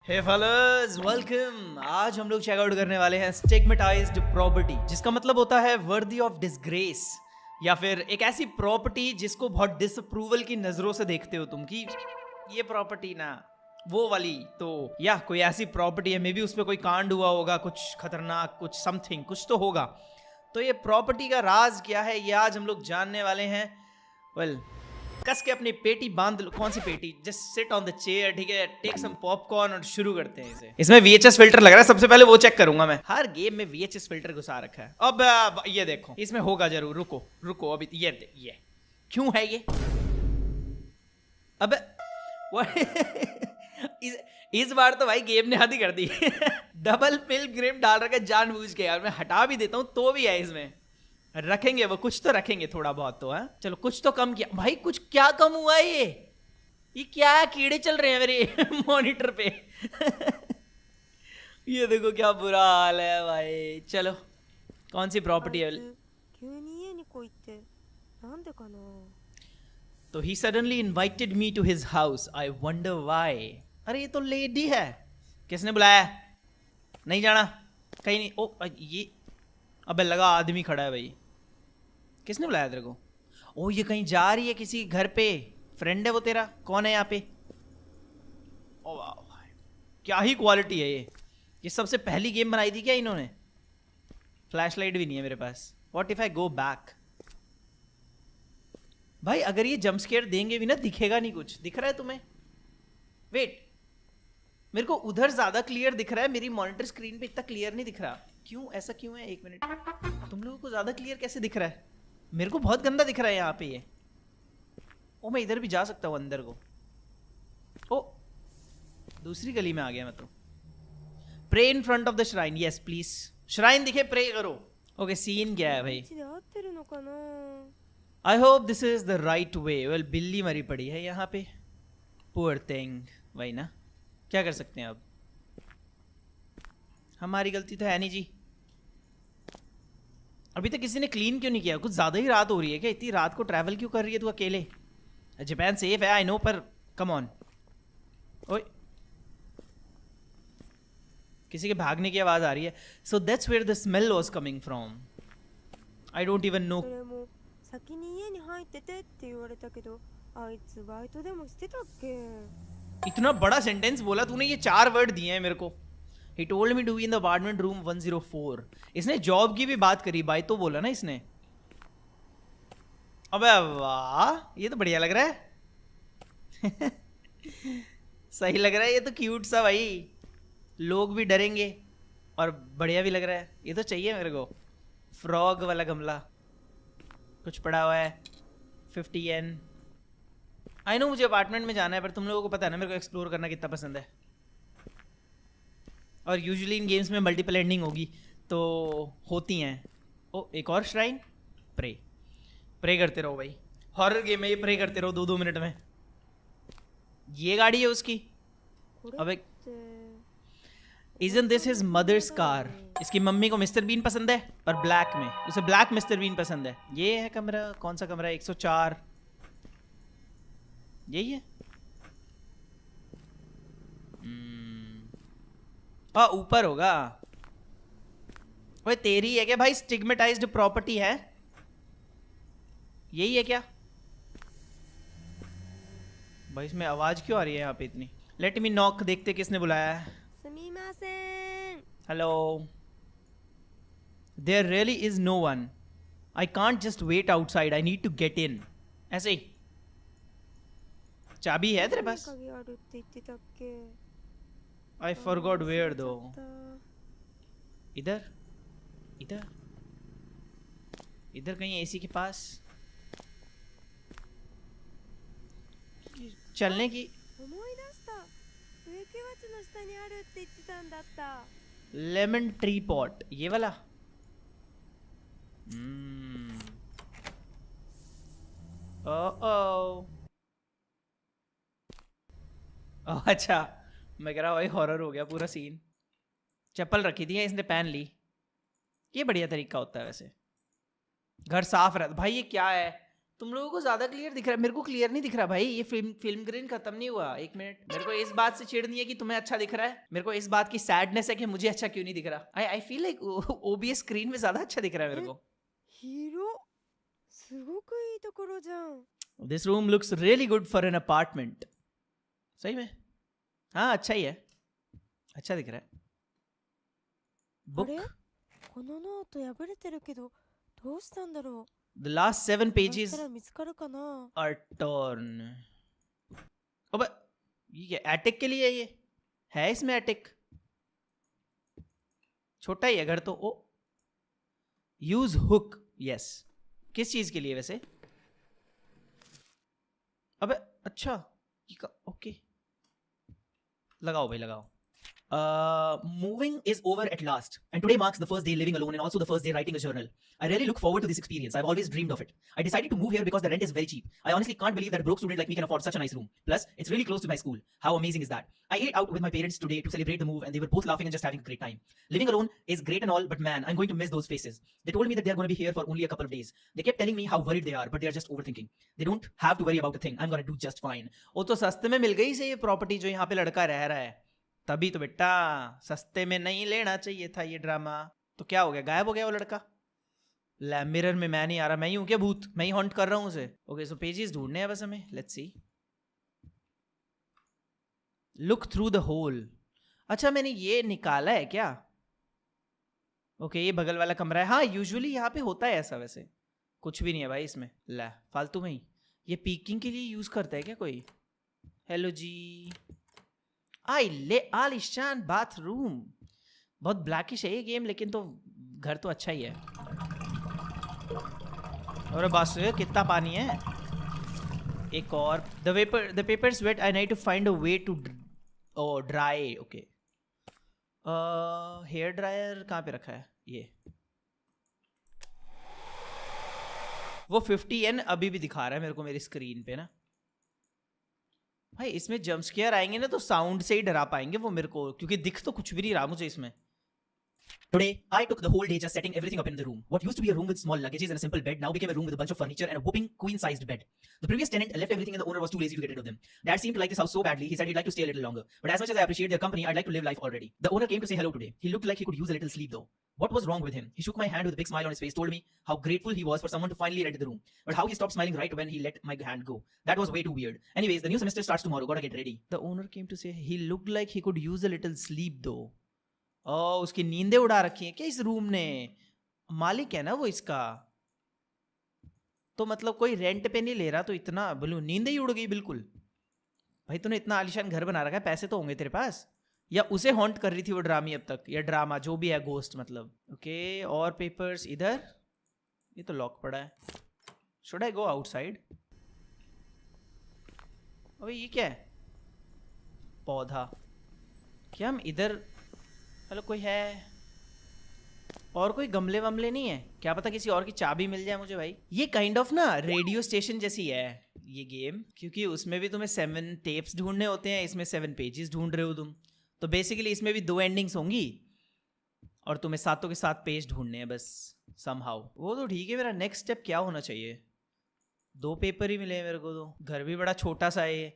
हे fellas, welcome. आज हम लोग चेकआउट करने वाले हैं स्टिग्मेटाइज्ड प्रॉपर्टी, जिसका मतलब होता है वर्दी ऑफ डिसग्रेस, या फिर एक ऐसी प्रॉपर्टी जिसको बहुत डिसअप्रूवल की नजरों से देखते हो तुम कि ये प्रॉपर्टी ना वो वाली। तो या कोई ऐसी प्रॉपर्टी है, मे बी उस पर कोई कांड हुआ होगा, कुछ खतरनाक, कुछ समथिंग, कुछ तो होगा। तो ये प्रॉपर्टी का राज क्या है, ये आज हम लोग जानने वाले हैं। वेल, कस के अपनी पेटी बांध लो। कौन सी पेटी? Just sit on the chair, ठीक है, टेक सम पॉपकॉर्न और शुरू करते हैं इसे। इसमें VHS फिल्टर लग रहा है, सबसे पहले वो चेक करूंगा मैं। हर गेम में VHS फिल्टर घुसा रखा है। अब ये देखो, इसमें होगा जरूर। रुको रुको, अभी ये क्यों है ये? अब इस बार तो भाई गेम ने हद ही कर दी। डबल पिलग्रिम डाल रखा है जानबूझ के यार। मैं हटा भी देता हूँ तो भी है इसमें। रखेंगे वो, कुछ तो रखेंगे, थोड़ा बहुत तो है। चलो कुछ तो कम किया भाई। कुछ क्या कम हुआ है? ये क्या है? कीड़े चल रहे हैं मेरे मॉनिटर पे। ये देखो क्या बुरा हाल है भाई। चलो कौन सी प्रॉपर्टी है? 急に家に来いってなんでかな。 तो he suddenly invited me to his house, I wonder why. अरे ये तो लेडी है। किसने बुलाया? नहीं जाना कहीं नहीं। ओ ये, अबे लगा आदमी खड़ा है भाई। किसने बुलाया तेरे को? ओ ये कहीं जा रही है किसी घर पे। फ्रेंड है वो तेरा? कौन है यहाँ पे? ओ वाह, क्या ही क्वालिटी है ये सबसे पहली गेम बनाई थी क्या इन्होंने? फ्लैश लाइट भी नहीं है मेरे पास। What if I go back? भाई अगर ये जंप स्केयर देंगे भी ना, दिखेगा नहीं कुछ। दिख रहा है तुम्हें? वेट, मेरे को उधर ज्यादा क्लियर दिख रहा है, मेरी मॉनिटर स्क्रीन पे इतना क्लियर नहीं दिख रहा। क्यों ऐसा क्यों है? एक मिनट, तुम लोगों को ज्यादा क्लियर कैसे दिख रहा है? मेरे को बहुत गंदा दिख रहा है यहाँ पे ये। ओ मैं इधर भी जा सकता हूँ अंदर को। ओ दूसरी गली में आ गया मैं तो। Pray in front of the shrine, yes please. Shrine दिखे, प्रे करो। ओके, सीन क्या है भाई? 道で合ってるのかな。 I hope this is the right way. Well, बिल्ली मरी पड़ी है यहाँ पे। Poor thing. वही ना, क्या कर सकते हैं अब? हमारी गलती तो है नहीं जी। अभी तक किसी ने क्लीन क्यों नहीं किया? कुछ ज्यादा ही रात हो रही है क्या? इतनी रात को ट्रैवल क्यों कर रही है तू अकेले? जापान सेफ है आई नो, पर कम ऑन। ओए, किसी के भागने की आवाज आ रही है। So that's where the smell was coming from. I don't even know. それも先に家に入っててって言われたけど、あいつバイトでもしてたっけ。 इतना बड़ा सेंटेंस बोला तूने, ये 4 वर्ड दिए हैं मेरे को। He told me to be in the apartment room 104। इसने जॉब की भी बात करी, बाई तो बोला ना इसने। अबे वाह, ये तो बढ़िया लग रहा है। सही लग रहा है ये तो, क्यूट सा भाई। लोग भी डरेंगे और बढ़िया भी लग रहा है। ये तो चाहिए मेरे को। फ्रॉग वाला गमला कुछ पड़ा हुआ है। 50 येन। आई नो मुझे अपार्टमेंट में जाना है, पर तुम लोगों को पता है ना मेरे को एक्सप्लोर करना कितना पसंद है। और यूजुअली इन गेम्स में मल्टीपल एंडिंग होगी तो होती हैं। ओ एक और श्राइन। प्रे करते रहो भाई। हॉरर गेम में ये प्रे करते रहो 2-2 मिनट में। ये गाड़ी है उसकी। これ अबे って isn't this his mother's car. इसकी मम्मी को मिस्टर बीन पसंद है और ब्लैक में उसे ब्लैक मिस्टर बीन पसंद है। ये है कमरा। कौन सा कमरा है? 104। यही है। ऊपर होगा। ओए तेरी है क्या भाई? स्टिग्मेटाइज्ड प्रॉपर्टी है, यही है क्या भाई? इसमें आवाज क्यों आ रही है यहाँ पे इतनी? लेट मी नॉक, देखते किसने बुलाया है। すみません。 hello. There really is no one. I can't just wait outside, I need to get in. ऐसे ही। चाबी है तेरे पास? 鍵あるって言ってたっけ。 आई फॉरगॉट वेयर दो। 忘れちゃった इधर इधर इधर कहीं एसी के पास चलने की। 思い出した。植木鉢の下にあるって言ってたんだった。 लेमन ट्री पॉट, ये वाला। अच्छा, मैं कह रहा भाई हॉरर हो गया पूरा सीन। चप्पल रखी थी इसने पहन ली। ये बढ़िया तरीका होता है वैसे। घर साफ रहता। भाई ये क्या है? तुम लोगों को ज्यादा क्लियर दिख रहा है, मेरे को क्लियर नहीं दिख रहा भाई। ये फिल्म ग्रेन खत्म नहीं हुआ। एक मिनट, मेरे को इस बात से चिढ़ नहीं है कि तुम्हें अच्छा दिख रहा है, मेरे को इस बात की सैडनेस है कि मुझे अच्छा क्यों नहीं दिख रहा। I feel like OBS screen में ज्यादा अच्छा दिख रहा है मेरे को। 広すごくいいところじゃん。 this room looks really good for an apartment. सही में हाँ अच्छा ही है, अच्छा दिख रहा है। あれ बुक このノート破れてるけどどうしたんだろ द लास्ट 7う。探 पेजेस したら見つかるかな。 आर टर्न। अबे ये क्या एटिक के लिए है इसमें एटिक? छोटा ही है घर तो। ओ यूज हुक, यस। किस चीज के लिए वैसे? अबे अच्छा ओके, लगाओ भाई लगाओ। Moving is over at last, and today marks the first day living alone and also the first day writing a journal. I really look forward to this experience. I've always dreamed of it. I decided to move here because the rent is very cheap. I honestly can't believe that a broke student like me can afford such a nice room. Plus, it's really close to my school. How amazing is that? I ate out with my parents today to celebrate the move, and they were both laughing and just having a great time. Living alone is great and all, but man, I'm going to miss those faces. They told me that they're going to be here for only a couple of days. They kept telling me how worried they are, but they're just overthinking. They don't have to worry about a thing. I'm going to do just fine. वो तो सस्ते में मिल गई से ये property जो यहाँ पे लड़का रह रहा है, तभी तो बेटा सस्ते में नहीं लेना चाहिए था ये ड्रामा। तो क्या हो गया, गायब हो गया वो लड़का? लै मिरर में मैं नहीं आ रहा, मैं ही हूं क्या भूत? मैं ही हॉन्ट कर रहा हूं उसे। ओके सो पेजेस ढूंढने हैं बस हमें। Let's see. Look through the whole. अच्छा मैंने ये निकाला है क्या? ओके ये बगल वाला कमरा है। हाँ यूजुअली यहाँ पे होता है ऐसा, वैसे कुछ भी नहीं है भाई इसमें। लै फालतू में ही। ये पीकिंग के लिए यूज करता है क्या कोई? हेलो जी। आई ले आलिशान बाथरूम। बहुत ब्लैकिश है ये गेम, लेकिन तो घर तो अच्छा ही है। और बस कितना पानी है। एक और the papers wet, I need to find a way to dry. Okay hair dryer कहाँ पे रखा है ये? वो 50N अभी भी दिखा रहा है मेरे को मेरी स्क्रीन पे ना। भाई इसमें जंप स्केयर आएंगे ना तो साउंड से ही डरा पाएंगे वो मेरे को, क्योंकि दिख तो कुछ भी नहीं रहा मुझे इसमें। Today, I took the whole day just setting everything up in the room. What used to be a room with small luggages and a simple bed now became a room with a bunch of furniture and a whopping queen-sized bed. The previous tenant left everything and the owner was too lazy to get rid of them. Dad seemed to like this house so badly, he said he'd like to stay a little longer. But as much as I appreciate their company, I'd like to live life already. The owner came to say hello today. He looked like he could use a little sleep though. What was wrong with him? He shook my hand with a big smile on his face, told me how grateful he was for someone to finally rent the room. But how he stopped smiling right when he let my hand go. That was way too weird. Anyways, the new semester starts tomorrow. Gotta get ready. The owner came to say he looked like he could use a little sleep though. उसकी नींदें उड़ा रखी हैं क्या इस room ने? मालिक है ना वो इसका, तो मतलब कोई रेंट पे नहीं ले रहा तो इतना बोलूं नींदें ही उड़ गई बिल्कुल। भाई तूने इतना आलिशान घर बना रखा है, पैसे तो होंगे तेरे पास। या उसे हॉन्ट कर रही थी वो ड्रामी अब तक, या ड्रामा जो भी है, गोस्ट मतलब। ओके और पेपर्स इधर, ये तो लॉक पड़ा है। Should I go outside? अबे ये क्या है? पौधा। क्या हम इधर? हेलो कोई है? और कोई गमले वमले नहीं है क्या? पता किसी और की चाबी मिल जाए मुझे भाई। ये काइंड ऑफ ना रेडियो स्टेशन जैसी है ये गेम, क्योंकि उसमें भी तुम्हें 7 टेप्स ढूंढने होते हैं, इसमें 7 पेजेस ढूंढ रहे हो तुम। तो बेसिकली इसमें भी 2 एंडिंग्स होंगी और तुम्हें सातों के 7 पेज ढूंढने हैं बस समहाउ। वो तो ठीक है, मेरा नेक्स्ट स्टेप क्या होना चाहिए? 2 पेपर ही मिले मेरे को, तो घर भी बड़ा छोटा सा है ये।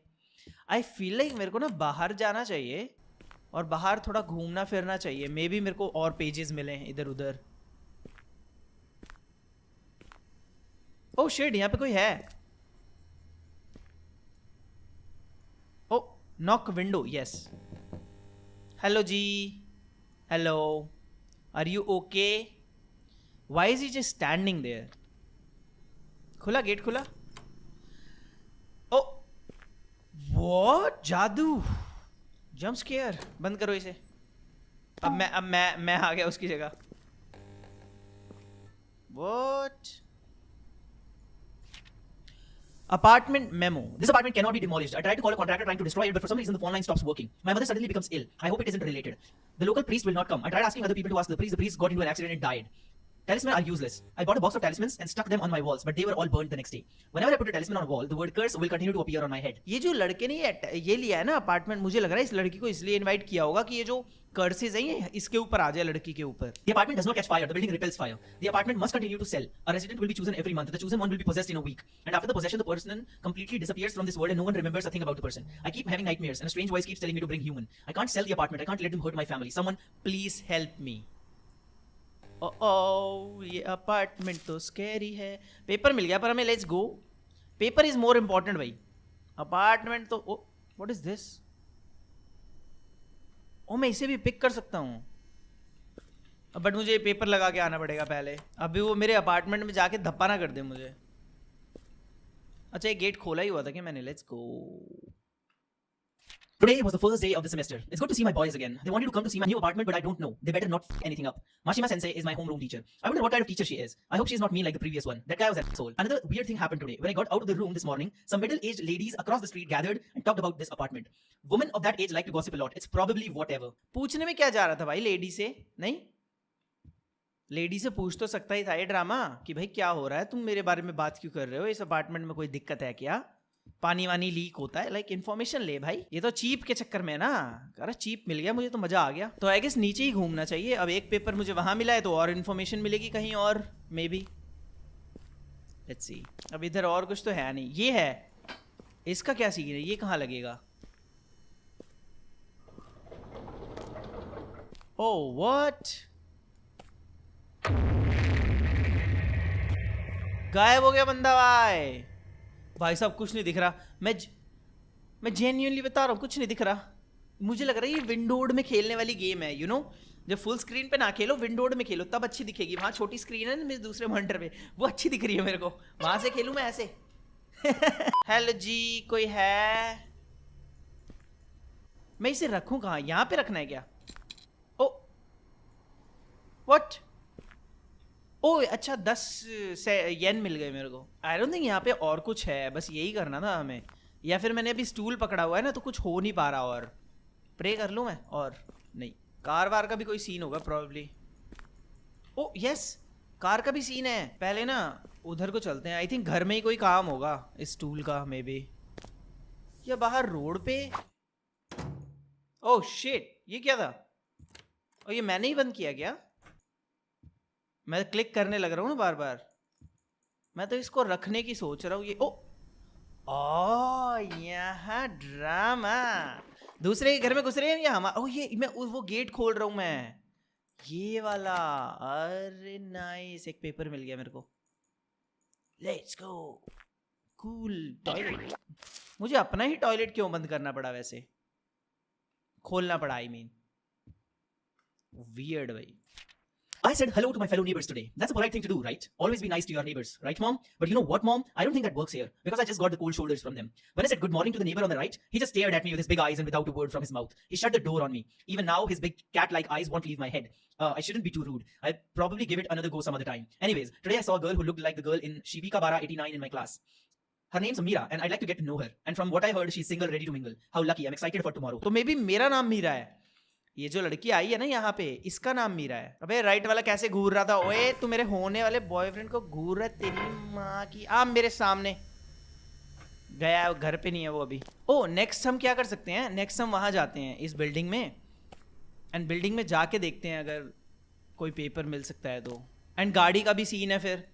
आई फील लाइक मेरे को ना बाहर जाना चाहिए और बाहर थोड़ा घूमना फिरना चाहिए। मे बी मेरे को और पेजेस मिले इधर उधर। ओह शिट, यहाँ पे कोई है। Oh knock window, yes. Hello जी, hello, are you okay? Why is he just standing there? खुला गेट, खुला। ओ व्हाट, जादू, जंप स्केयर। बंद करो इसे। अब मैं आ गया उसकी जगह। What? Apartment memo. This apartment cannot be demolished. I tried to call a contractor trying to destroy it, but for some reason the phone line stops working. My mother suddenly becomes ill. I hope it isn't related. The local priest will not come. I tried asking other people to ask the priest. The priest got into an accident and died. Talisman are useless. I bought a box of talismans and stuck them on my walls, but they were all burned the next day. Whenever I put a talisman on a wall, the word curse will continue to appear on my head. ये जो लड़के ने ये लिया है ना apartment, मुझे लग रहा है इस लड़की को इसलिए इनवाइट किया होगा कि ये जो कर्सेस हैं ये इसके ऊपर आ जाए, लड़की के ऊपर. The apartment does not catch fire. The building repels fire. The apartment must continue to sell. A resident will be chosen every month. The chosen one will be possessed in a week. And after the possession, the person completely disappears from this world and no one remembers a thing about the person. I keep having nightmares and a strange voice keeps telling me to bring human. I can't sell the apartment. I can't let them hurt my family. Someone please help me. Oh ये apartment तो scary है. Paper मिल गया पर हमें. Let's go. Paper is more important भाई. Apartment तो what is this? ओ मैं इसे भी पिक कर सकता हूँ, बट मुझे ये पेपर लगा के आना पड़ेगा पहले. अभी वो मेरे अपार्टमेंट में जाके धप्पा ना कर दे मुझे. अच्छा ये गेट खोला ही हुआ था कि मैंने. Let's go. Today was the first day of the semester. It's good to see my boys again. They wanted to come to see my new apartment, but I don't know. They better not f anything up. Mashima Sensei is my homeroom teacher. I wonder what kind of teacher she is. I hope she's not mean like the previous one. That guy was an asshole. Another weird thing happened today. When I got out of the room this morning, some middle-aged ladies across the street gathered and talked about this apartment. Women of that age like to gossip a lot. It's probably whatever. पूछने में क्या जा रहा था भाई lady से? नहीं, lady से पूछ तो सकता ही था ये ड्रामा कि भाई क्या हो रहा है, तुम मेरे बारे में बात क्यों कर रहे हो, इस अपार्टमेंट में कोई दिक्कत है क्या, पानी वानी लीक होता है, लाइक इन्फॉर्मेशन ले भाई. ये तो चीप के चक्कर में ना. अरे चीप मिल गया मुझे तो मजा आ गया. तो आई गेस नीचे ही घूमना चाहिए. अब एक पेपर मुझे वहां मिला है तो और इन्फॉर्मेशन मिलेगी कहीं और मे बी. Let's see. अब इधर और कुछ तो है नहीं. ये है, इसका क्या सीन है, ये कहाँ लगेगा? ओह व्हाट, गायब हो गया बंदा. भाई साहब कुछ नहीं दिख रहा. मैं जेन्युइनली बता रहा हूँ कुछ नहीं दिख रहा. मुझे लग रहा है ये विंडोड में खेलने वाली गेम है, यू नो. जब फुल स्क्रीन पे ना खेलो, विंडोड में खेलो तब अच्छी दिखेगी. वहाँ छोटी स्क्रीन है ना मेरे दूसरे मॉनिटर पे, वो अच्छी दिख रही है मेरे को. वहां से खेलूं मैं ऐसे. हेलो जी, कोई है? मैं इसे रखूं कहाँ? यहाँ पे रखना है क्या? Oh what? ओ अच्छा 10 येन मिल गए मेरे को. आई डोंट थिंक यहाँ पे और कुछ है, बस यही करना था हमें. या फिर मैंने अभी स्टूल पकड़ा हुआ है ना तो कुछ हो नहीं पा रहा. और प्रे कर लूँ मैं? और नहीं, कार वार का भी कोई सीन होगा प्रॉब्ली. ओ यस, कार का भी सीन है. पहले ना उधर को चलते हैं. आई थिंक घर में ही कोई काम होगा इस स्टूल का मे बी. या बाहर रोड पे. ओह शिट, ये क्या था? और ये मैंने ही बंद किया क्या? मैं क्लिक करने लग रहा हूँ ना बार बार. मैं तो इसको रखने की सोच रहा हूँ. ये यहाँ ड्रामा. दूसरे के घर में घुस रहे हैं या हमारा? ओह ये मैं वो गेट खोल रहा हूँ मैं, ये वाला. अरे नाइस, एक पेपर मिल गया मेरे को. Let's go. कूल. टॉयलेट. मुझे अपना ही टॉयलेट क्यों बंद करना पड़ा वैसे? खोलना पड़ा, आई मीन. वियर्ड भाई. I said hello to my fellow neighbors today. That's a polite thing to do, right? Always be nice to your neighbors, right, Mom? But you know what, Mom? I don't think that works here because I just got the cold shoulders from them. When I said good morning to the neighbor on the right, he just stared at me with his big eyes and without a word from his mouth. He shut the door on me. Even now, his big cat-like eyes won't leave my head. I shouldn't be too rude. I'll probably give it another go some other time. Anyways, today I saw a girl who looked like the girl in Shibikabara 89 in my class. Her name's Meera, and I'd like to get to know her. And from what I heard, she's single, ready to mingle. How lucky! I'm excited for tomorrow. तो may be मेरा नाम मीरा है. ये जो लड़की आई है ना यहाँ पे, इसका नाम मीरा है. अबे राइट वाला कैसे घूर रहा था? ओए तू मेरे होने वाले बॉयफ्रेंड को घूर रहा है, तेरी माँ की. मेरे सामने गया, घर पे नहीं है वो अभी. ओ नेक्स्ट हम क्या कर सकते हैं? नेक्स्ट हम वहाँ जाते हैं इस बिल्डिंग में, एंड बिल्डिंग में जाके देखते हैं अगर कोई पेपर मिल सकता है तो. एंड गाड़ी का भी सीन है फिर.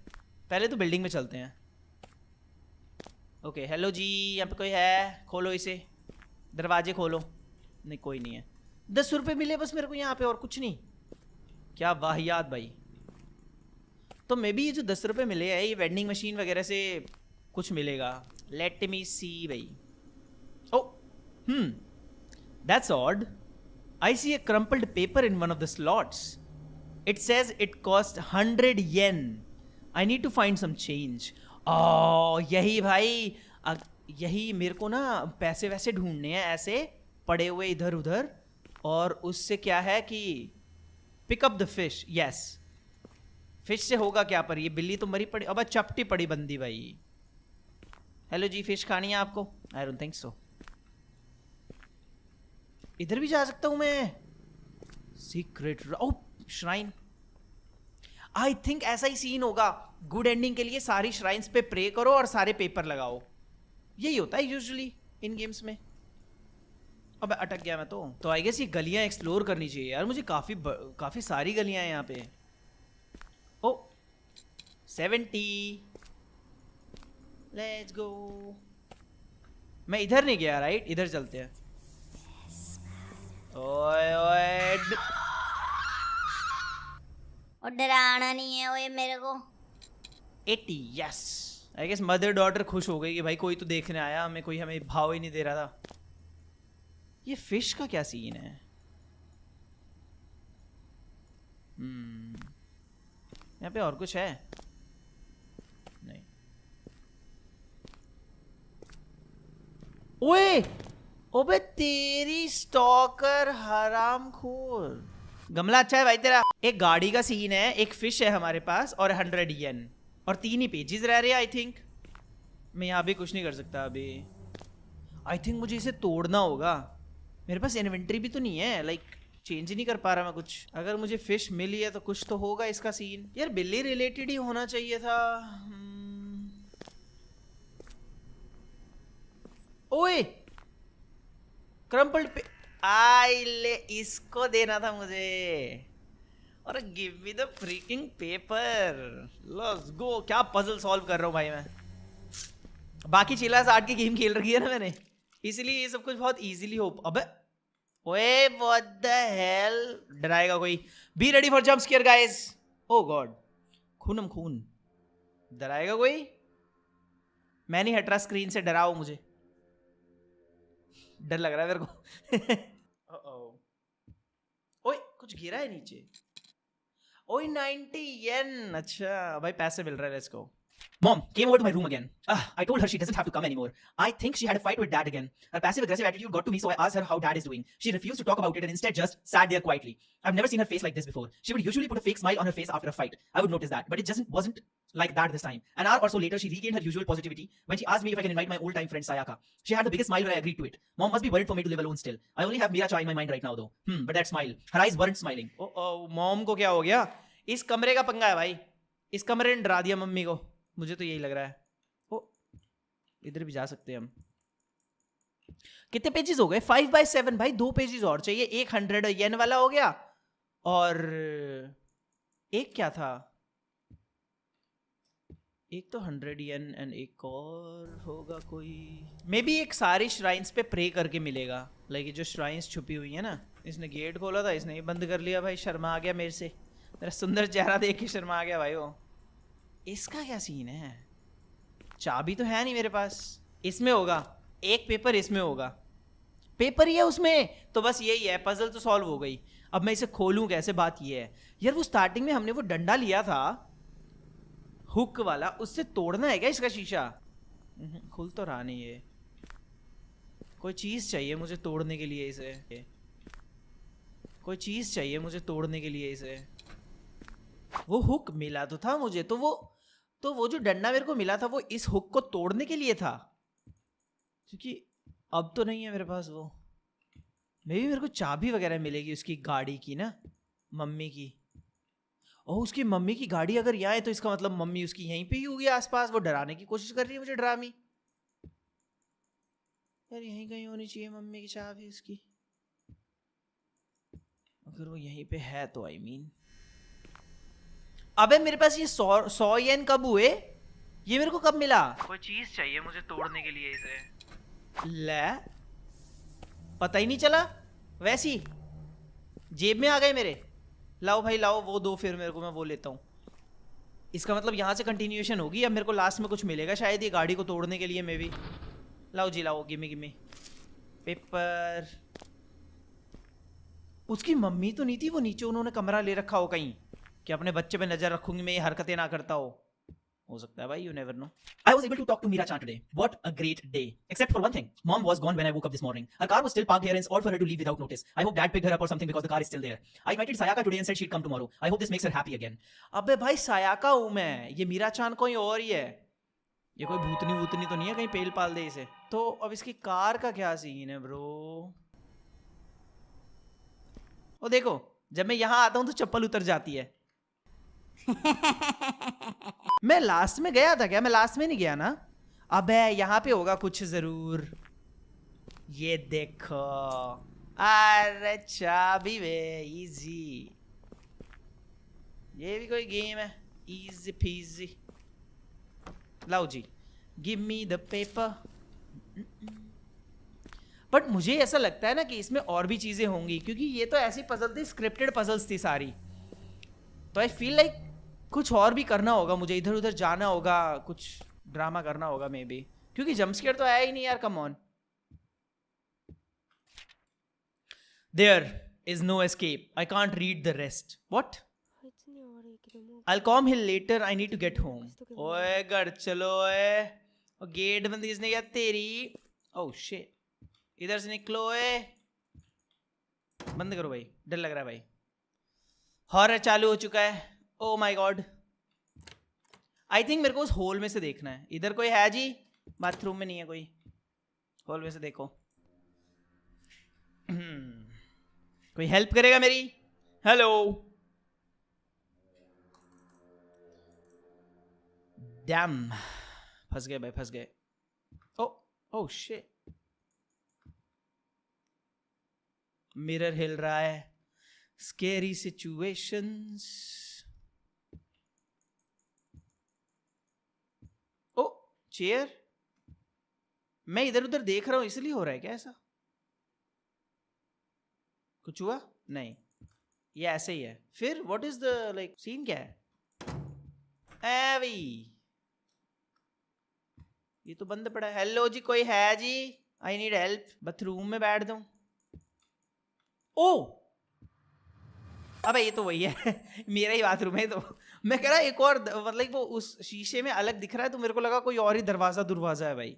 पहले तो बिल्डिंग में चलते हैं. ओके हेलो जी, यहाँ पे कोई है? खोलो इसे, दरवाजे खोलो. नहीं कोई नहीं है. 10 रुपये मिले बस मेरे को यहाँ पे, और कुछ नहीं. क्या वाहियात भाई. तो मे बी ये जो 10 रुपये मिले हैं ये वेंडिंग मशीन वगैरह से कुछ मिलेगा. लेट मी सी भाई. Oh that's odd. I see a crumpled paper in one of the slots. It says it cost 100 yen. I need to find some change. यही भाई, यही मेरे को ना पैसे वैसे ढूंढने हैं ऐसे पड़े हुए इधर उधर. और उससे क्या है कि pick up the fish. Yes, fish से होगा क्या? पर ये बिल्ली तो मरी पड़ी. अब चपटी पड़ी बंदी भाई. हेलो जी, फिश खानी है आपको? I don't think so. इधर भी जा सकता हूं मैं. Secret. Oh shrine. I think ऐसा ही सीन होगा। गुड एंडिंग के लिए सारी श्राइन्स पे प्रे करो और सारे पेपर लगाओ, यही होता है यूजुअली इन गेम्स में। अब अटक गया मैं तो आई गेस ये गलियां एक्सप्लोर करनी चाहिए यार मुझे, काफी सारी गलियां हैं यहाँ पे। ओ 70, लेट्स गो। मैं इधर नहीं गया, राइट? इधर चलते हैं। ओए ओए और डराना नहीं है ओए मेरे को। 80, yes. I guess mother daughter खुश हो गई कि भाई कोई तो देखने आया, हमें कोई हमें भाव ही नहीं दे रहा था। ये फिश का क्या सीन है? यहाँ पे और कुछ है? नहीं। ओए ओबे तेरी स्टॉकर हरामखोर। गमला अच्छा है भाई तेरा। एक गाड़ी का सीन है, एक फिश है हमारे पास और 100 येन और 3 ही पेजेस रह रहे हैं। आई थिंक मैं यहाँ भी कुछ नहीं कर सकता अभी। आई थिंक मुझे इसे तोड़ना होगा। मेरे पास इन्वेंटरी भी तो नहीं है, लाइक चेंज ही नहीं कर पा रहा मैं कुछ। अगर मुझे फिश मिली है तो कुछ तो होगा इसका सीन। यार बिल्ली रिलेटेड ही होना चाहिए था। ओए क्रम्पल्ड पे आई ले, इसको देना था मुझे। और give me the freaking paper. Let's go. क्या पजल सॉल्व कर रहा हूँ भाई मैं। बाकी चिल्लास आर्ट की गेम खेल रखी है ना मैंने, इसलिए ये सब कुछ बहुत इजीली हो। अबे ओए व्हाट द हेल। डराएगा कोई। Be ready for jump scare guys. Oh god, खूनम खून। डराएगा कोई? मैं नहीं हट रहा स्क्रीन से, डराओ मुझे। डर लग रहा है मेरे को। ओए कुछ गिरा है नीचे। ओए 90 येन। अच्छा भाई पैसे मिल रहा है, let's go. Mom came over to my room again. I told her she doesn't have to come anymore. I think she had a fight with Dad again. Her passive-aggressive attitude got to me, so I asked her how Dad is doing. She refused to talk about it and instead just sat there quietly. I've never seen her face like this before. She would usually put a fake smile on her face after a fight. I would notice that, but it just wasn't like that this time. An hour or so later, she regained her usual positivity when she asked me if I can invite my old-time friend Sayaka. She had the biggest smile when I agreed to it. Mom must be worried for me to live alone still. I only have Mira Cha in my mind right now, though. But that smile, her eyes weren't smiling. Mom को क्या हो गया? इस कमरे का पंगा है भाई। इस कमरे ने डरा दिया मम्मी को, मुझे तो यही लग रहा है। ओ इधर भी जा सकते हैं हम। कितने पेजेस हो गए? 5/7 भाई। 2 पेजेस और चाहिए। एक 100 येन वाला हो गया और एक क्या था? एक तो 100 येन एंड एक और होगा कोई। मे बी एक सारी श्राइन्स पे प्रे करके मिलेगा। लाइक जो श्राइन्स छुपी हुई है ना। इसने गेट खोला था, इसने ये बंद कर लिया भाई। शर्मा आ गया मेरे से, मेरा सुंदर चेहरा देख के शर्मा आ गया भाई वो। इसका क्या सीन है? चाबी तो है नहीं मेरे पास। इसमें होगा एक पेपर, इसमें होगा पेपर ही है उसमें। तो बस यही है, पजल तो सॉल्व हो गई। अब मैं इसे खोलूं कैसे? बात ये है यार, वो स्टार्टिंग में हमने वो डंडा लिया था हुक वाला, उससे तोड़ना है क्या इसका शीशा? खुल तो रहा नहीं ये। कोई चीज चाहिए मुझे तोड़ने के लिए इसे। कोई चीज चाहिए मुझे तोड़ने के लिए इसे। वो हुक मिला तो था मुझे, तो वो जो डंडा मेरे को मिला था वो इस हुक को तोड़ने के लिए था, क्योंकि अब तो नहीं है मेरे पास वो। मे भी मेरे को चाबी वगैरह मिलेगी उसकी गाड़ी की ना, मम्मी की। और उसकी मम्मी की गाड़ी अगर यहाँ है तो इसका मतलब मम्मी उसकी यहीं पे ही होगी आसपास। वो डराने की कोशिश कर रही है मुझे, डरामी। यार यहीं कहीं होनी चाहिए मम्मी की चाबी उसकी। अगर वो यहीं पे है तो आई मीन। अबे मेरे पास ये 100 येन कब हुए? ये मेरे को कब मिला? कोई चीज चाहिए मुझे तोड़ने के लिए इसे। ले पता ही नहीं चला, वैसी जेब में आ गए मेरे। लाओ भाई लाओ, वो दो फिर मेरे को, मैं वो लेता हूँ। इसका मतलब यहाँ से कंटिन्यूएशन होगी। अब मेरे को लास्ट में कुछ मिलेगा शायद ये गाड़ी को तोड़ने के लिए। मे भी लाओ जी लाओ, गिमी गिमी पेपर। उसकी मम्मी तो नहीं थी वो, नीचे उन्होंने कमरा ले रखा हो कहीं कि अपने बच्चे पे नजर रखूंगी मैं, ये हरकतें ना करता हो सकता है भाई, you never know. I was able to talk to Mira Chan today. What a great day. Except for one thing. Mom was gone when I woke up this morning. Her car was still parked here and it's odd for her to leave without notice. I hope Dad picked her up or something because the car is still there. I invited Sayaka today and said she'd come tomorrow. I hope this makes her happy again. अबे भाई सायाका हूं मैं, ये मीरा चांद कोई और ही है। ये कोई भूतनी वूतनी तो नहीं है कहीं पेल पाल दे इसे। तो अब इसकी कार का क्या सीन है ब्रो? वो देखो जब मैं यहाँ आता हूँ तो चप्पल उतर जाती है। मैं लास्ट में गया था क्या? मैं लास्ट में नहीं गया ना? अबे यहाँ पे होगा कुछ जरूर। ये देखो, अरे चाबी वे, इजी। ये भी कोई गेम है, इजी पीजी। लाओ जी, give me the paper. But मुझे ऐसा लगता है ना कि इसमें और भी चीजें होंगी, क्योंकि ये तो ऐसी पजल थी, स्क्रिप्टेड पजल्स थी सारी। तो आई फील लाइक कुछ और भी करना होगा मुझे, इधर उधर जाना होगा, कुछ ड्रामा करना होगा मे बी, क्योंकि जंप स्केयर तो आया ही नहीं यार, come on. There is no escape, I can't read the rest. What? あいつには悪いけども I'll calm hill later, I need to get home। ओए घर चलो ओए, और गेट बंद किसने किया? तेरी। ओह शिट, इधर से निकलो ओए, बंद करो भाई, डर लग रहा है भाई। हॉरर चालू हो चुका है। Oh my God, I think मेरे को उस होल में से देखना है। इधर कोई है जी? बाथरूम में नहीं है कोई, होल में से देखो। कोई हेल्प करेगा मेरी? हेलो? डैम, फंस गए भाई, फंस गए। ओ ओ शिट, मिरर हिल रहा है। Scary situations. ओ चेयर, मैं इधर उधर देख रहा हूं इसलिए हो रहा है क्या ऐसा? कुछ हुआ नहीं, ये ऐसे ही है। फिर what is the like scene, क्या है? एवी, ये तो बंद पड़ा है। हेलो जी, कोई है जी? I need help. बाथरूम में बैठ दूं? ओ अबे ये तो वही है मेरा ही बाथरूम है। तो मैं कह रहा एक और, मतलब वो उस शीशे में अलग दिख रहा है, तो मेरे को लगा कोई और ही दरवाजा है भाई।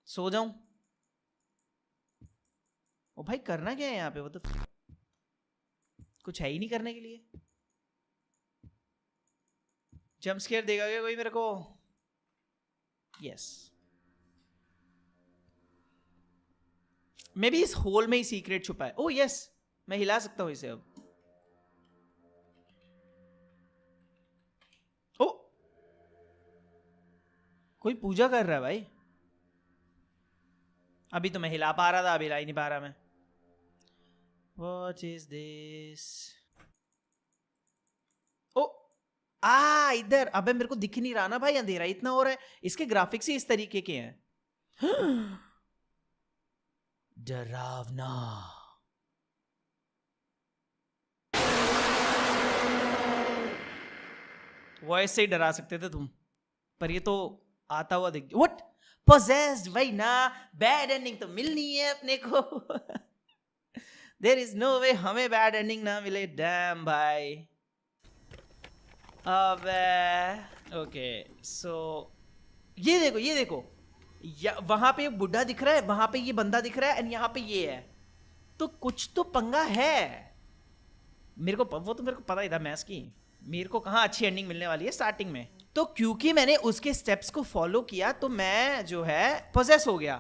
सो जाऊं? ओ भाई करना क्या है यहाँ पे? वो तो कुछ है ही नहीं करने के लिए। जंप स्केयर देगा क्या कोई मेरे को? यस, मे बी इस होल में ही सीक्रेट छुपा है। ओह यस, मैं हिला सकता हूं इसे अब। ओ कोई पूजा कर रहा है भाई। अभी तो मैं हिला पा रहा था, अभी हिला ही नहीं पा रहा मैं। What is this? ओ इधर। अबे मेरे को दिख नहीं रहा ना भाई, अंधेरा इतना हो रहा है। इसके ग्राफिक्स ही इस तरीके के हैं। डरावना। वॉइस से ही डरा सकते थे तुम, पर ये तो आता हुआ दिख। व्हाट? पोजेस्ड? भाई ना, बैड एंडिंग तो मिलनी है अपने को। देयर इज नो वे हमें बैड एंडिंग ना मिले। डैम भाई। अबे ओके, सो ये देखो, ये देखो, वहां पे एक बुढ़ा दिख रहा है, वहां पे ये बंदा दिख रहा है, एंड यहाँ पे ये है। तो कुछ तो पंगा है। मेरे को वो तो मेरे को पता ही था मैथ्स की, मेरे को कहाँ अच्छी एंडिंग मिलने वाली है स्टार्टिंग में। तो क्योंकि मैंने उसके स्टेप्स को फॉलो किया, तो मैं जो है पोजेस हो गया।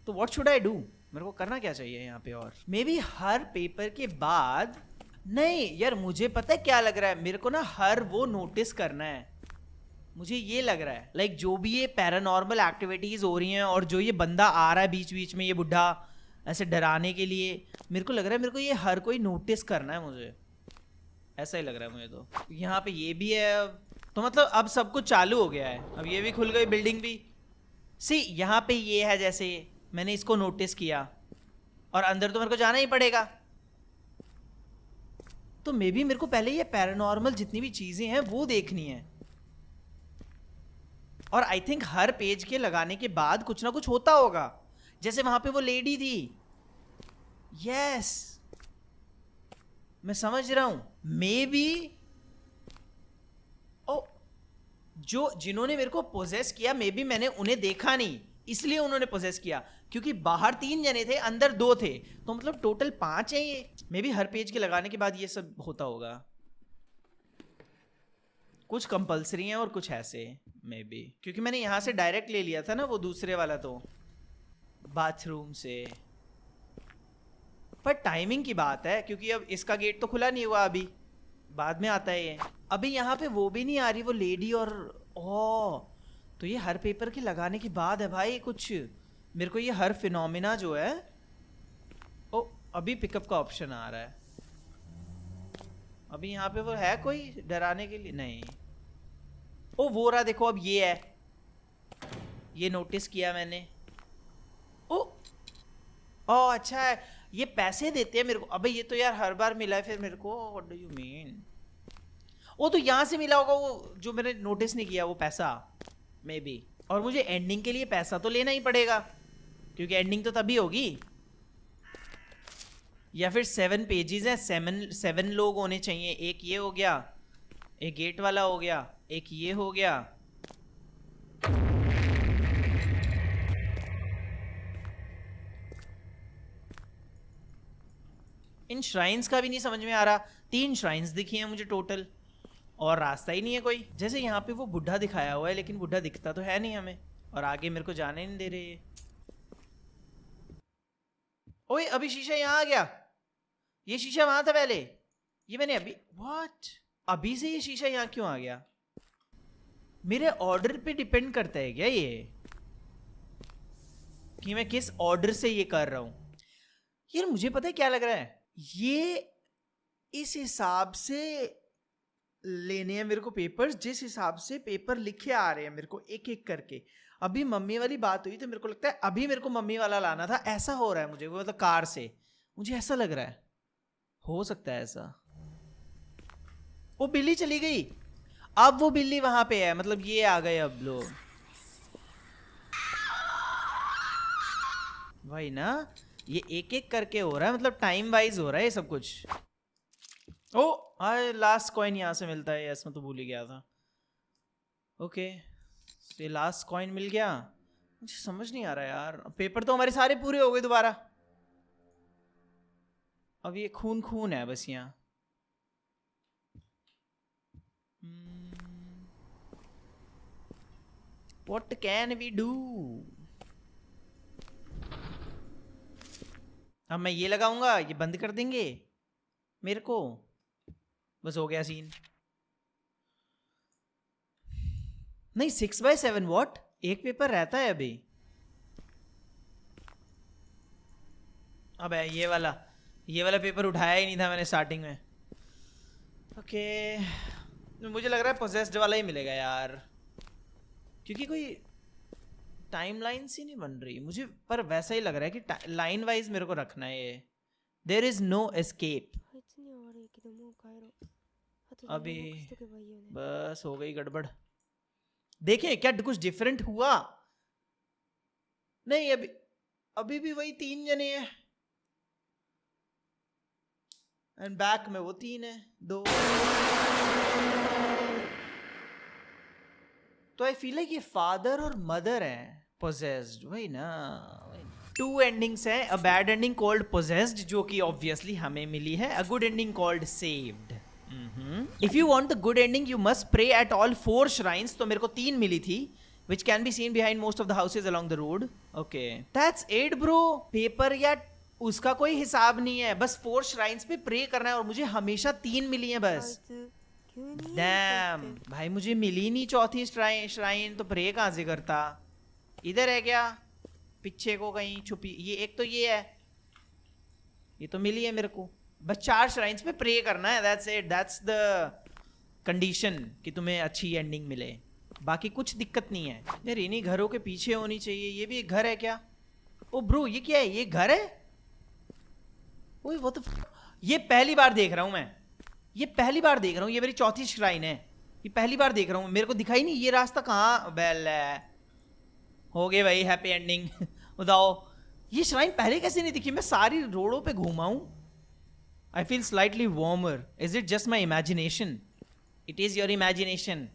तो व्हाट शुड आई डू? मेरे को करना क्या चाहिए यहाँ पे? और मे बी हर पेपर के बाद, नहीं यार मुझे पता है क्या लग रहा है, मेरे को ना हर वो नोटिस करना है। मुझे ये लग रहा है लाइक जो भी ये पैरानॉर्मल एक्टिविटीज हो रही हैं, और जो ये बंदा आ रहा है बीच बीच में, ये बुढ़ा ऐसे डराने के लिए, मेरे को लग रहा है मेरे को ये हर कोई नोटिस करना है। मुझे ऐसा ही लग रहा है मुझे। तो यहाँ पे ये भी है अब, तो मतलब अब सब कुछ चालू हो गया है। अब ये भी खुल गई बिल्डिंग भी। सी यहाँ पे ये है, जैसे मैंने इसको नोटिस किया, और अंदर तो मेरे को जाना ही पड़ेगा। तो मे बी मेरे को पहले ये पैरानॉर्मल जितनी भी चीजें हैं वो देखनी है। और आई थिंक हर पेज के लगाने के बाद कुछ ना कुछ होता होगा। जैसे वहां पे वो लेडी थी, यस मैं समझ रहा हूं। मे बी ओ जो जिन्होंने मेरे को पोजेस किया, मे बी मैंने उन्हें देखा नहीं, इसलिए उन्होंने पोजेस किया। क्योंकि बाहर 3 जने थे, अंदर 2 थे, तो मतलब टोटल 5 है ये। मे बी हर पेज के लगाने के बाद ये सब होता होगा। कुछ कंपल्सरी है और कुछ ऐसे मे बी, क्योंकि मैंने यहां से डायरेक्ट ले लिया था ना वो दूसरे वाला, तो बाथरूम से। पर टाइमिंग की बात है, क्योंकि अब इसका गेट तो खुला नहीं हुआ, अभी बाद में आता है ये। अभी यहाँ पे वो भी नहीं आ रही, वो लेडी और ओ, तो ये हर पेपर के लगाने के बाद है भाई कुछ। मेरे को ये हर फिनोमिना जो है, ओ अभी पिकअप का ऑप्शन आ रहा है। अभी यहाँ पे वो है कोई डराने के लिए? नहीं। ओ वो रहा, देखो अब ये है, ये नोटिस किया मैंने। ओ ओ अच्छा है, ये पैसे देते हैं मेरे को। अबे ये तो यार हर बार मिला है फिर मेरे को। What do you mean? वो तो यहाँ से मिला होगा, वो जो मैंने नोटिस नहीं किया वो पैसा, मे बी। और मुझे एंडिंग के लिए पैसा तो लेना ही पड़ेगा, क्योंकि एंडिंग तो तभी होगी। या फिर 7 पेजेस हैं, 7 लोग होने चाहिए। एक ये हो गया, एक गेट वाला हो गया, एक ये हो गया। इन श्राइन्स का भी नहीं समझ में आ रहा। 3 श्राइन्स दिखी हैं मुझे टोटल, और रास्ता ही नहीं है कोई। जैसे यहाँ पे वो बुढ़ा दिखाया हुआ है, लेकिन बुढ़ा दिखता तो है नहीं हमें, और आगे मेरे को जाने नहीं दे रहे ये। ओए अभी शीशा यहाँ आ गया, ये शीशा वहां था पहले। ये मैंने अभी, व्हाट, अभी से ये शीशा यहाँ क्यों आ गया? मेरे ऑर्डर पे डिपेंड करता है क्या ये, कि मैं किस ऑर्डर से ये कर रहा हूं? यार मुझे पता है क्या लग रहा है, ये इस हिसाब से लेने हैं मेरे को पेपर्स, जिस हिसाब से पेपर लिखे आ रहे हैं मेरे को एक एक करके। अभी मम्मी वाली बात हुई तो मेरे को लगता है अभी मेरे को मम्मी वाला लाना था, ऐसा हो रहा है मुझे, वो मतलब कार से मुझे ऐसा लग रहा है। हो सकता है ऐसा। वो बिल्ली चली गई, अब वो बिल्ली वहां पे है, मतलब ये आ गए अब लोग। वही ना, ये एक एक करके हो रहा है, मतलब टाइम वाइज हो रहा है ये सब कुछ। ओ लास्ट कॉइन यहाँ से मिलता है, यस मैं तो भूल ही गया था। ओके ये लास्ट कॉइन मिल गया। मुझे समझ नहीं आ रहा यार, पेपर तो हमारे सारे पूरे हो गए दोबारा। अब ये खून खून है बस यहाँ। What can we do? अब मैं ये लगाऊंगा, ये बंद कर देंगे मेरे को, बस हो गया सीन। नहीं 6/7 व्हाट, एक पेपर रहता है अभी। अबे ये वाला पेपर उठाया ही नहीं था मैंने स्टार्टिंग में। ओके मुझे लग रहा है पोजेस्ड वाला ही मिलेगा यार, क्योंकि कोई टाइमलाइन सी नहीं बन रही मुझे, पर वैसा ही लग रहा है कि लाइन वाइज मेरे को रखना है ये। There is no escape. あいつには悪いけどもう帰ろう。あとで अभी 連絡しとけばいいよね。 बस हो गई गड़बड़। देखें क्या कुछ डिफरेंट हुआ? नहीं अभी भी वही 3 जने हैं, एंड बैक में वो 3 है, 2। तो आई फील लाइक ये फादर और मदर हैं पोजेस्ड, वही ना। 2 एंडिंग्स हैं, a bad ending called possessed जो कि ऑब्वियसली हमें मिली है, a good ending called saved. If you want the good ending you must pray at all 4 shrines. तो मेरे को 3 मिली थी, which can be seen behind most of the houses along the road. Okay, that's 8 bro. Paper या उसका कोई हिसाब नहीं है, बस 4 श्राइन्स पे प्रे करना है, और मुझे हमेशा 3 मिली हैं あい बस। つ急に家に帰 डैम って भाई मुझे मिली नहीं चौथी श्राइन, तो प्रे कहाँ से करता? इधर है क्या पीछे को कहीं छुपी? ये एक तो ये है, ये तो मिली है मेरे को। बस 4 श्राइन्स पे प्रे करना है, that's it, that's the condition कि तुम्हें अच्छी एंडिंग मिले, बाकी कुछ दिक्कत नहीं है। यार इन्हीं घरों के पीछे होनी चाहिए। ये भी एक घर है क्या? ओ ब्रो ये क्या है, ये घर है? ओए वो तो ये पहली बार देख रहा हूं मैं, ये पहली बार देख रहा हूँ, ये मेरी चौथी श्राइन है, ये पहली बार देख रहा हूँ, मेरे को दिखाई नहीं ये रास्ता कहाँ। बेल हो गए भाई हैप्पी एंडिंग। बताओ ये श्राइन पहले कैसे नहीं दिखी? मैं सारी रोडों पे घूमा हूँ। I feel slightly warmer, is it just my imagination? It is your imagination.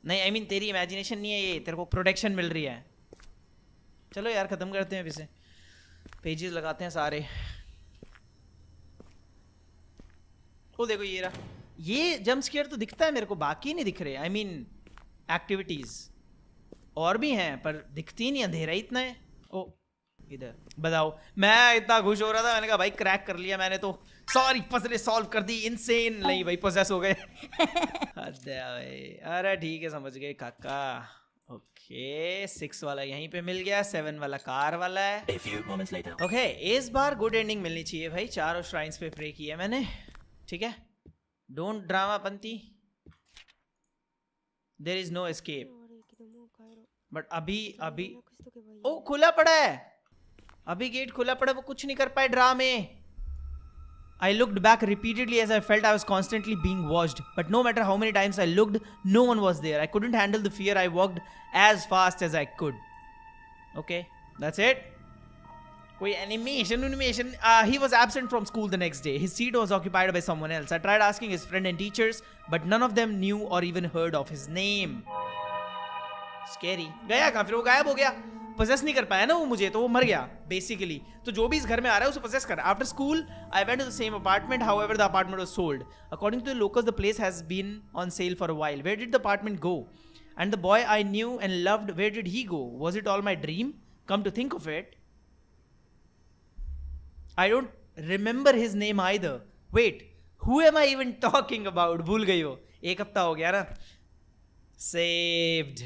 नहीं आई मीन तेरी इमेजिनेशन नहीं है ये, तेरे को प्रोटेक्शन मिल रही है। चलो यार खत्म करते हैं, इसे पेजेस लगाते हैं सारे। ओ देखो ये रहा, ये जंप स्केयर तो दिखता है मेरे को, बाकी नहीं दिख रहे। आई मीन एक्टिविटीज और भी हैं पर दिखती नहीं, अंधेरा ही इतना है। ओ इधर बताओ। मैं इतना खुश हो रहा था, मैंने कहा भाई क्रैक कर लिया मैंने तो, सॉरी पजल सॉल्व कर दी, इनसेन। नहीं भाई पोजेस हो गए। हद है भाई। अरे ठीक है समझ गए काका। ओके 6 वाला यहीं पे मिल गया, 7 वाला कार वाला है। A few moments later. Okay इस बार गुड एंडिंग मिलनी चाहिए भाई। चारों श्राइन्स पे प्रे किया मैंने, ठीक है। डोंट ड्रामा पंती, there is no escape. 悪いけどもう帰ろう but अभी 連 अभी 絡しとけばいい ओ खुला पड़ा है, अभी गेट खुला पड़ा, वो कुछ नहीं कर पाए ड्रामे। I looked back repeatedly as I felt I was constantly being watched. But no matter how many times I looked, no one was there. I couldn't handle the fear. I walked as fast as I could. Okay, that's it. कोई animation. He was absent from school the next day. His seat was occupied by someone else. I tried asking his friend and teachers, but none of them knew or even heard of his name. Scary. गया कहाँ? फिर वो गायब हो गया। Poses नहीं कर पाया ना वो मुझे, तो वो मर गया बेसिकली। तो जो भी इस घर में आ रहा है उसे पोजेस कर। After school I went to the same apartment, however the apartment was sold. According to the locals the place has been on sale for a while. Where did the apartment go? And the boy I knew and loved, where did he go? Was it all my dream? Come to think of it, I don't remember his name either. Wait, who am I even talking about? भूल गई हो, 1 हफ्ता हो गया ना। Saved.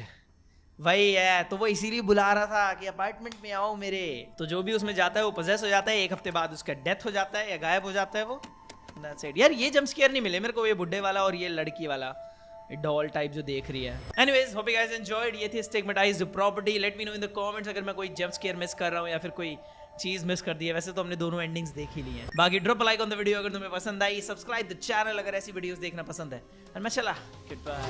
वही है, तो वो इसीलिए बुला रहा था कि अपार्टमेंट में आओ मेरे। तो जो भी उसमें जाता है वो पोजेस हो जाता है, 1 हफ्ते बाद उसका डेथ हो जाता है या गायब हो जाता है वो। That's it. यार ये जंप स्केयर नहीं मिले मेरे को, ये बुड्ढे वाला और ये लड़की वाला डॉल टाइप जो देख रही है। Anyways, hope you guys enjoyed. ये थी स्टिग्मेटाइज्ड property. Let me know in the comments अगर मैं कोई जंप स्केयर मिस कर रहा हूँ या फिर कोई चीज मिस कर दी है। वैसे तो हमने दोनों एंडिंग्स देख ही ली हैं। बाकी drop like on the video अगर तुम्हें पसंद आई, सब्सक्राइब द चैनल अगर ऐसी वीडियोस देखना पसंद है। और मैं चला, गुड बाय।